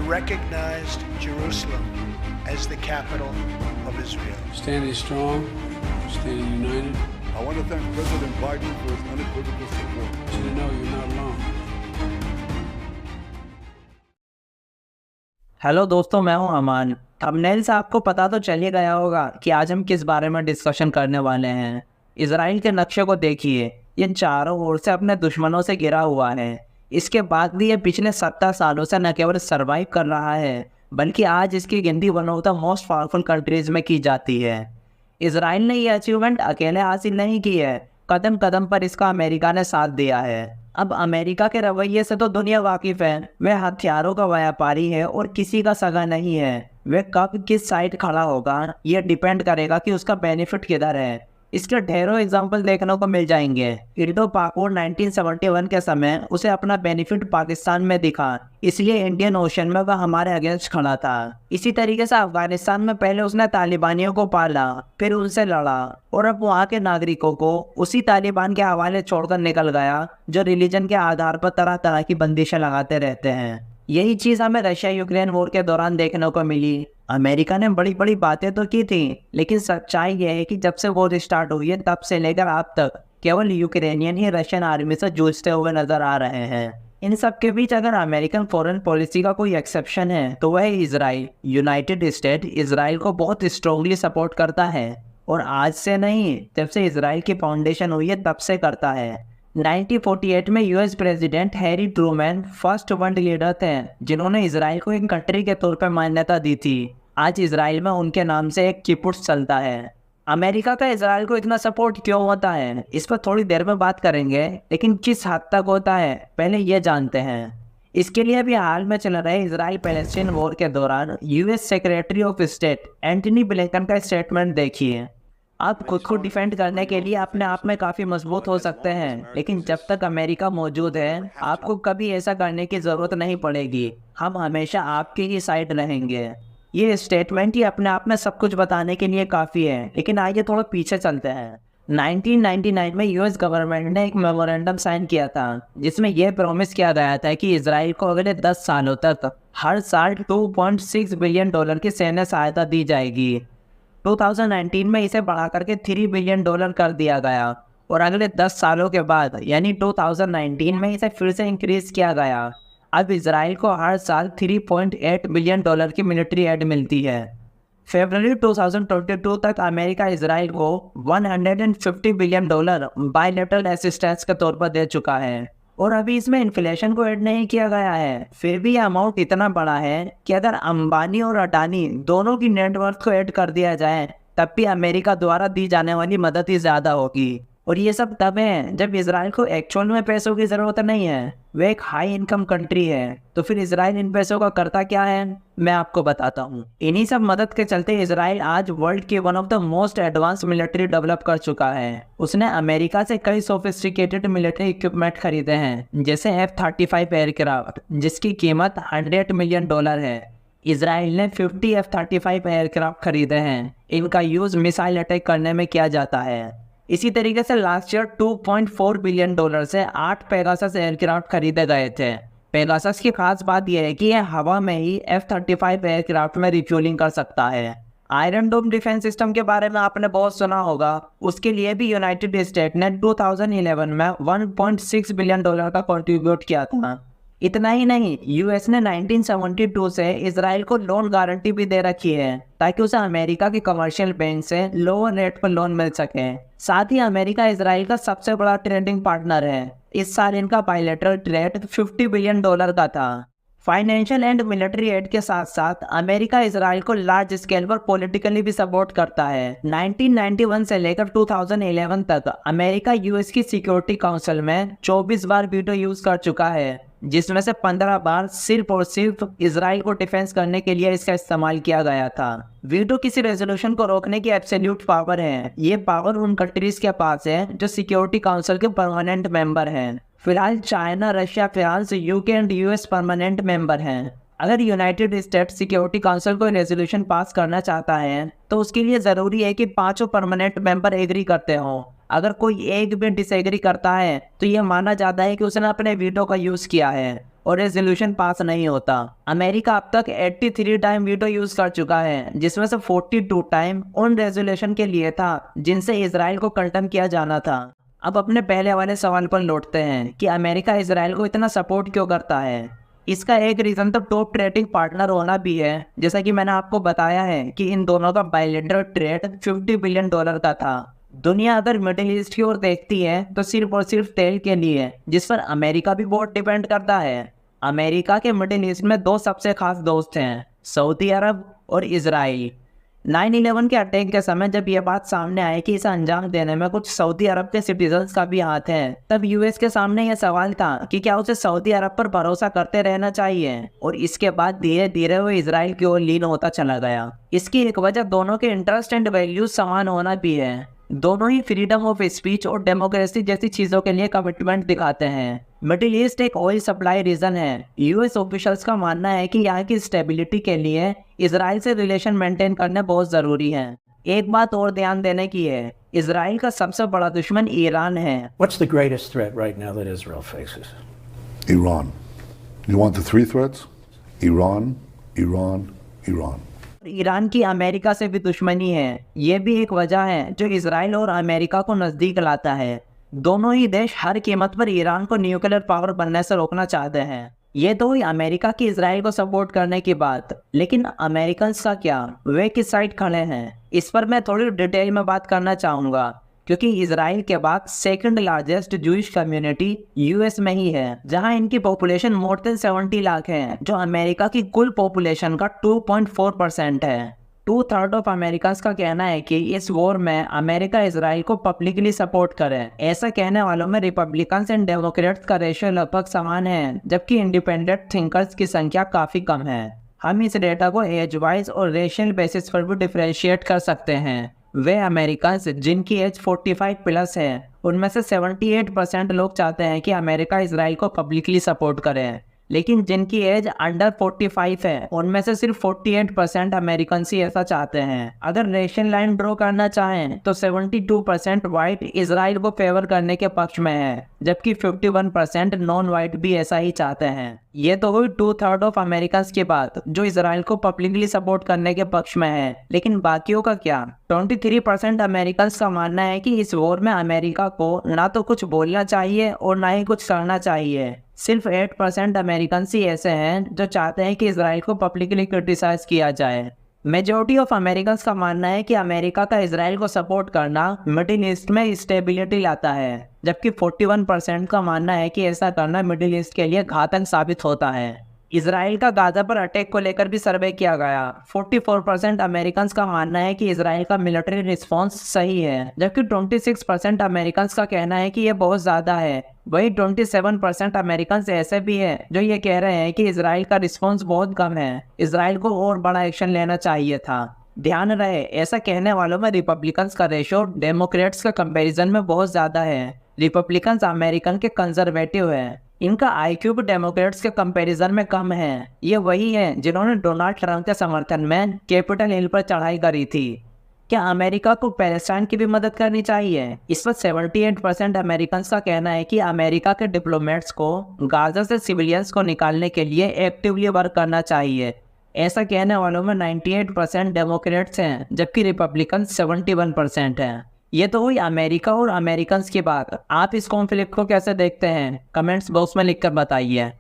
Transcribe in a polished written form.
recognized Jerusalem as the capital of Israel. Standing strong, standing united. I want to thank President Biden for his unequivocal support. I want you to know you're not alone. Hello दोस्तों, मैं हूं अमान। Thumbnail से आपको पता तो चल ही गया होगा कि आज हम किस बारे में डिस्कशन करने वाले हैं। इजराइल के नक्शे को देखिए, ये चारों ओर से अपने दुश्मनों से घिरा हुआ है। इसके बाद भी ये पिछले 70 सालों से न केवल सर्वाइव कर रहा है, बल्कि आज इसकी गिनती one of the most powerful countries में की जाती है। इजराइल ने ये अचीवमेंट अकेले हासिल नहीं की है, कदम कदम पर इसका अमेरिका ने साथ दिया है। अब अमेरिका के रवैये से तो दुनिया वाकिफ है। वह हथियारों का व्यापारी है और किसी का सगा नहीं है। वह कब किस साइड खड़ा होगा यह डिपेंड करेगा कि उसका बेनिफिट किधर है। इसके ढेरों एग्जाम्पल देखने को मिल जाएंगे। इंडो पाक वॉर 1971 के समय उसे अपना बेनिफिट पाकिस्तान में दिखा, इसलिए इंडियन ओशन में वह हमारे अगेंस्ट खड़ा था। इसी तरीके से अफगानिस्तान में पहले उसने तालिबानियों को पाला, फिर उनसे लड़ा और अब वहाँ के नागरिकों को उसी तालिबान के हवाले छोड़कर निकल गया, जो रिलीजन के आधार पर तरह तरह की बंदिशें लगाते रहते हैं। यही चीज़ हमें रशिया यूक्रेन वॉर के दौरान देखने को मिली। अमेरिका ने बड़ी बड़ी बातें तो की थी, लेकिन सच्चाई यह है कि जब से वॉर स्टार्ट हुई है तब से लेकर अब तक केवल यूक्रेनियन ही रशियन आर्मी से जूझते हुए नजर आ रहे हैं। इन सब के बीच अगर अमेरिकन फॉरेन पॉलिसी का कोई एक्सेप्शन है तो वह है इजराइल। यूनाइटेड स्टेट इजराइल को बहुत स्ट्रांगली सपोर्ट करता है, और आज से नहीं, जब से इजराइल की फाउंडेशन हुई है तब से करता है। 1948 में US president Harry Trueman first world leader थे जिन्होंने इजराइल को एक कंट्री के तौर पर मान्यता दी थी। आज इजराइल में उनके नाम से एक किबुत्ज चलता है। अमेरिका का इजराइल को इतना सपोर्ट क्यों होता है, इस पर थोड़ी देर में बात करेंगे, लेकिन किस हद तक होता है पहले ये जानते हैं। इसके लिए भी हाल में चल रहे इजराइल पैलेस्टीन वॉर के दौरान US secretary of state Antony Blinken का स्टेटमेंट देखिए। आप खुद को डिफेंड करने के लिए अपने आप में काफ़ी मजबूत हो सकते हैं, लेकिन जब तक अमेरिका मौजूद है आपको कभी ऐसा करने की ज़रूरत नहीं पड़ेगी। हम हमेशा आपकी ही साइड रहेंगे। ये स्टेटमेंट ही अपने आप में सब कुछ बताने के लिए काफ़ी है, लेकिन आइए थोड़ा पीछे चलते हैं। 1999 में यूएस गवर्नमेंट ने एक मेमोरेंडम साइन किया था जिसमें यह प्रॉमिस किया गया था कि इजराइल को अगले 10 सालों तक हर साल $2.6 बिलियन की सैन्य सहायता दी जाएगी। 2019 में इसे बढ़ा करके $3 बिलियन कर दिया गया, और अगले 10 सालों के बाद यानी 2019 में इसे फिर से इंक्रीज किया गया। अब इजराइल को हर साल $3.8 बिलियन की मिलिट्री एड मिलती है। फरवरी 2022 तक अमेरिका इजराइल को $150 बिलियन बायलैटरल असिस्टेंस के तौर पर दे चुका है, और अभी इसमें इन्फ्लेशन को ऐड नहीं किया गया है। फिर भी यह अमाउंट इतना बड़ा है कि अगर अंबानी और अडानी दोनों की नेटवर्थ को ऐड कर दिया जाए तब भी अमेरिका द्वारा दी जाने वाली मदद ही ज़्यादा होगी। और ये सब तब है जब इजराइल को एक्चुअल में पैसों की ज़रूरत नहीं है, वह एक हाई इनकम कंट्री है। तो फिर इजराइल इन पैसों का करता क्या है, मैं आपको बताता हूँ। इन्हीं सब मदद के चलते इजराइल आज वर्ल्ड के one of the most advance military develop कर चुका है। उसने अमेरिका से कई सोफिस्टिकेटेड मिलिट्री इक्विपमेंट खरीदे हैं, जैसे F-35 एयरक्राफ्ट जिसकी कीमत $100 मिलियन है। इजराइल ने 50 F-35 एयरक्राफ्ट खरीदे हैं। इनका यूज मिसाइल अटैक करने में किया जाता है। इसी तरीके से लास्ट ईयर $2.4 बिलियन से 8 पेगासस एयरक्राफ्ट खरीदे गए थे। पेगासस की खास बात यह है कि यह हवा में ही F-35 एयरक्राफ्ट में रिफ्यूलिंग कर सकता है। आयरन डोम डिफेंस सिस्टम के बारे में आपने बहुत सुना होगा। उसके लिए भी यूनाइटेड स्टेट ने 2011 में $1.6 बिलियन का कॉन्ट्रीब्यूट किया था। इतना ही नहीं, यूएस ने 1972 से इजराइल को लोन गारंटी भी दे रखी है ताकि उसे अमेरिका की कमर्शियल बैंक से लोअर रेट पर लोन मिल सके। साथ ही अमेरिका इजराइल का सबसे बड़ा ट्रेडिंग पार्टनर है। इस साल इनका बायलैटरल ट्रेड $50 बिलियन का था। फाइनेंशियल एंड मिलिट्री एड के साथ साथ अमेरिका इजराइल को लार्ज स्केल पर पॉलिटिकली भी सपोर्ट करता है। 1991 से लेकर 2011 तक अमेरिका यूएस की सिक्योरिटी काउंसिल में 24 बार वीटो यूज कर चुका है, जिसमें से 15 बार सिर्फ और सिर्फ इजराइल को डिफेंस करने के लिए इसका इस्तेमाल किया गया था। वीटो किसी रेजोल्यूशन को रोकने की एब्सोल्यूट पावर है। ये पावर उन कंट्रीज के पास है जो सिक्योरिटी काउंसिल के परमानेंट मेंबर हैं। फिलहाल China, Russia, France, UK and US permanent member हैं। अगर यूनाइटेड स्टेट सिक्योरिटी काउंसिल कोई रेजोल्यूशन पास करना चाहता है तो उसके लिए ज़रूरी है कि 5 परमानेंट मेंबर एग्री करते हों। अगर कोई एक भी डिसएग्री करता है तो यह माना जाता है कि उसने अपने वीटो का यूज़ किया है और रेजोल्यूशन पास नहीं होता। अमेरिका अब तक 83 टाइम वीटो यूज कर चुका है, जिसमें से 42 टाइम उन रेजोल्यूशन के लिए था जिनसे इजराइल को कंडेम किया जाना था। अब अपने पहले वाले सवाल पर लौटते हैं कि अमेरिका इजराइल को इतना सपोर्ट क्यों करता है। इसका एक रीज़न तो टॉप ट्रेडिंग पार्टनर होना भी है। जैसा कि मैंने आपको बताया है कि इन दोनों का बायलैटरल ट्रेड $50 बिलियन का था। दुनिया अगर मिडिल ईस्ट की ओर देखती है तो सिर्फ और सिर्फ तेल के लिए, जिस पर अमेरिका भी बहुत डिपेंड करता है। अमेरिका के मिडिल ईस्ट में दो सबसे खास दोस्त हैं, सऊदी अरब और इजराइल। 9/11 के अटैक के समय जब यह बात सामने आई कि इसे अंजाम देने में कुछ सऊदी अरब के सिटीजन्स का भी हाथ है, तब यूएस के सामने यह सवाल था कि क्या उसे सऊदी अरब पर भरोसा करते रहना चाहिए। और इसके बाद धीरे धीरे वो इजराइल की ओर लीन होता चला गया। इसकी एक वजह दोनों के इंटरेस्ट एंड वैल्यूज समान होना भी है। दोनों ही फ्रीडम ऑफ स्पीच और डेमोक्रेसी जैसी चीजों के लिए कमिटमेंट दिखाते हैं। मिडिल ईस्ट एक ऑयल सप्लाई रीजन है। यूएस ऑफिशियल्स का मानना है कि यहाँ की स्टेबिलिटी के लिए इजराइल से रिलेशन मेंटेन करने बहुत ज़रूरी है। एक बात और ध्यान देने की है, इजराइल का सबसे बड़ा दुश्मन ईरान है। What's the greatest threat right now that Israel faces? Iran. You want the three threats? Iran, Iran, Iran. Iran की अमेरिका से भी दुश्मनी है। ये भी एक वजह है जो इजराइल और अमेरिका को नज़दीक लाता है। दोनों ही देश हर कीमत पर ईरान को न्यूक्लियर पावर बनने से रोकना चाहते हैं। ये तो हुई अमेरिका की इजराइल को सपोर्ट करने की बात, लेकिन अमेरिकन का क्या, वे किस साइड खड़े हैं, इस पर मैं थोड़ी डिटेल में बात करना चाहूँगा। क्योंकि इजराइल के बाद second largest Jewish community US में ही है, जहां इनकी पॉपुलेशन मोर देन 70 लाख है, जो अमेरिका की कुल पॉपुलेशन का 2.4% है। 2/3 ऑफ अमेरिकन का कहना है कि इस वॉर में अमेरिका इजराइल को पब्लिकली सपोर्ट करे। ऐसा कहने वालों में रिपब्लिकन्स एंड डेमोक्रेट्स का रेशियो लगभग समान है, जबकि इंडिपेंडेंट थिंकर्स की संख्या काफ़ी कम है। हम इस डेटा को एज वाइज और रेशियल बेसिस पर भी डिफरेंशिएट कर सकते हैं। वे अमेरिकन्स जिनकी एज 45 प्लस है, उनमें से 78% लोग चाहते हैं कि अमेरिका इजराइल को पब्लिकली सपोर्ट करे, लेकिन जिनकी एज अंडर 45 है, उनमें से सिर्फ 48% अमेरिकन ही ऐसा चाहते हैं। अगर रेशियल लाइन ड्रॉ करना चाहें तो 72% वाइट इजराइल को फेवर करने के पक्ष में है, जबकि 51% नॉन वाइट भी ऐसा ही चाहते हैं। ये तो हुई 2/3 ऑफ अमेरिकन की बात जो इजराइल को पब्लिकली सपोर्ट करने के पक्ष में है, लेकिन बाकियों का क्या? 23% अमेरिकन का मानना है कि इस वॉर में अमेरिका को ना तो कुछ बोलना चाहिए और ना ही कुछ करना चाहिए। सिर्फ 8% अमेरिकन ही ऐसे हैं जो चाहते हैं कि इजराइल को पब्लिकली क्रिटिसाइज किया जाए। मेजॉरिटी ऑफ अमेरिकन का मानना है कि अमेरिका का इजराइल को सपोर्ट करना मिडिल ईस्ट में स्टेबिलिटी लाता है, जबकि 41% का मानना है कि ऐसा करना मिडिल ईस्ट के लिए घातक साबित होता है। इजराइल का गाजा पर अटैक को लेकर भी सर्वे किया गया। 44% अमेरिकन का मानना है कि इजराइल का मिलिट्री रिस्पांस सही है, जबकि 26% अमेरिकन का कहना है कि यह बहुत ज़्यादा है। वही 27% अमेरिकन ऐसे भी हैं जो ये कह रहे हैं कि इजराइल का रिस्पांस बहुत कम है, इजराइल को और बड़ा एक्शन लेना चाहिए था। ध्यान रहे, ऐसा कहने वालों में रिपब्लिकन्स का रेशो डेमोक्रेट्स के कंपैरिजन में बहुत ज़्यादा है। रिपब्लिकन्स अमेरिकन के कंजर्वेटिव हैं, इनका आईक्यू भी डेमोक्रेट्स के कंपैरिजन में कम है। ये वही हैं जिन्होंने डोनाल्ड ट्रंप के समर्थन में कैपिटल हिल पर चढ़ाई करी थी। क्या अमेरिका को पैलेस्टाइन की भी मदद करनी चाहिए? इस पर 78% अमेरिकन का कहना है कि अमेरिका के डिप्लोमेट्स को गाजा से सिविलियंस को निकालने के लिए एक्टिवली वर्क करना चाहिए। ऐसा कहने वालों में 98% डेमोक्रेट्स हैं, जबकि रिपब्लिकन 71% हैं। ये तो हुई अमेरिका और अमेरिकन्स की बात। आप इस कॉन्फ्लिक्ट को कैसे देखते हैं? कमेंट्स बॉक्स में लिखकर बताइए।